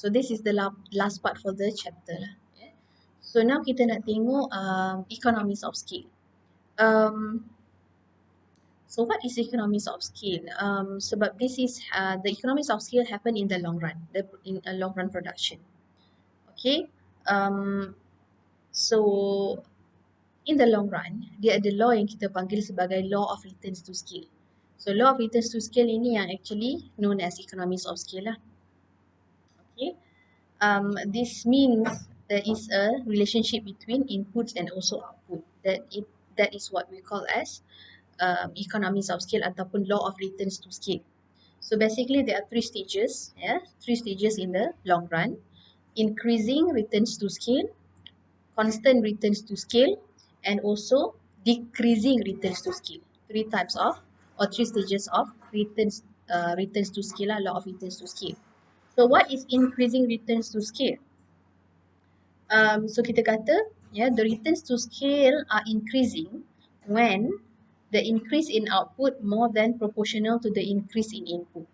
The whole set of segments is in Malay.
So this is the last part for the chapter lah. Yeah. So now kita nak tengok economies of scale. So what is economies of scale? Sebab this is the economies of scale happen in the long run, in a long run production. Okay. So in the long run, dia ada law yang kita panggil sebagai law of returns to scale. So law of returns to scale ini yang actually known as economies of scale lah. Okay. This means there is a relationship between inputs and also output. That is what we call as economies of scale ataupun law of returns to scale. So basically there are three stages, three stages in the long run: increasing returns to scale, constant returns to scale, and also decreasing returns to scale. Three types of or three stages of returns to scale, law of returns to scale. So what is increasing returns to scale? So kita kata the returns to scale are increasing when the increase in output more than proportional to the increase in input.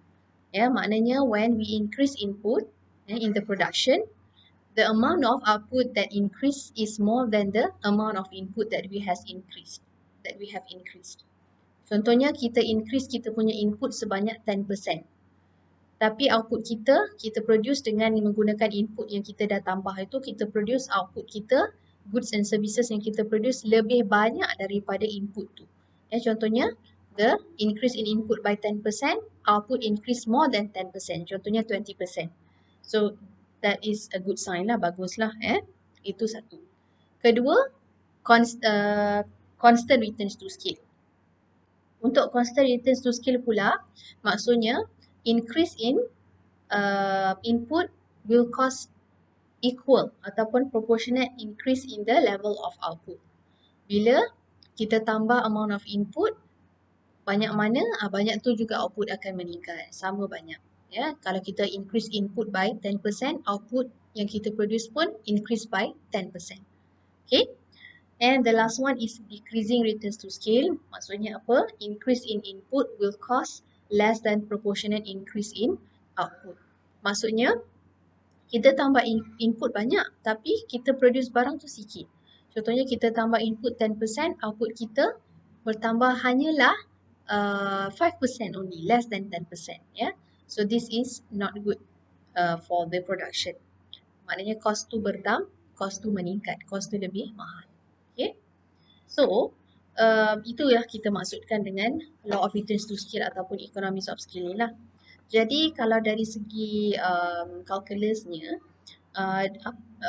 Maknanya when we increase input in the production, the amount of output that increase is more than the amount of input that we have increased. Contohnya kita increase kita punya input sebanyak 10%. Tapi output kita produce dengan menggunakan input yang kita dah tambah itu, kita produce output kita, goods and services yang kita produce lebih banyak daripada input tu. Contohnya, the increase in input by 10%, output increase more than 10%, contohnya 20%. So, that is a good sign lah, baguslah. Itu satu. Kedua, constant returns to scale. Untuk constant returns to scale pula, maksudnya, increase in input will cause equal ataupun proportionate increase in the level of output. Bila kita tambah amount of input, banyak mana, banyak tu juga output akan meningkat. Sama banyak. Kalau kita increase input by 10%, output yang kita produce pun increase by 10%. Okay. And the last one is decreasing returns to scale. Maksudnya apa? Increase in input will cause less than proportionate increase in output. Maksudnya, kita tambah input banyak tapi kita produce barang tu sikit. Contohnya kita tambah input 10%, output kita bertambah hanyalah 5% only, less than 10%. So this is not good for the production. Maknanya cost tu cost tu meningkat, cost tu lebih mahal. Okay. So, itulah kita maksudkan dengan law of returns to scale ataupun economies of scale ni lah. Jadi kalau dari segi calculusnya,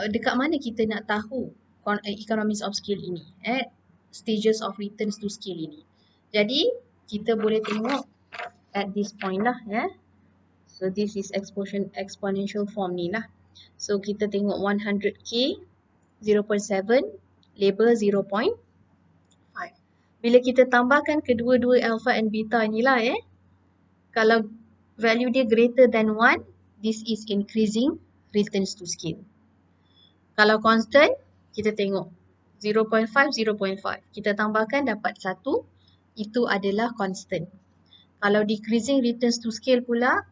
dekat mana kita nak tahu economies of scale ini, stages of returns to scale ini. Jadi kita boleh tengok at this point lah. So this is exponential form ni lah. So kita tengok 100k, 0.7, label 0.5. Bila kita tambahkan kedua-dua alpha and beta inilah, kalau value dia greater than 1, this is increasing returns to scale. Kalau constant, kita tengok 0.5, 0.5. Kita tambahkan dapat 1, itu adalah constant. Kalau decreasing returns to scale pula,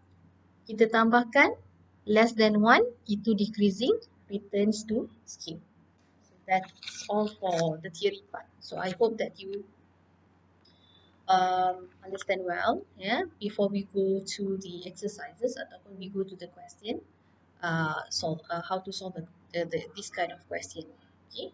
kita tambahkan less than 1, itu decreasing returns to scale. So that's all for the theory part. So I hope that you understand well, before we go to the exercises ataupun we go to the question, how to solve this kind of question. Okay.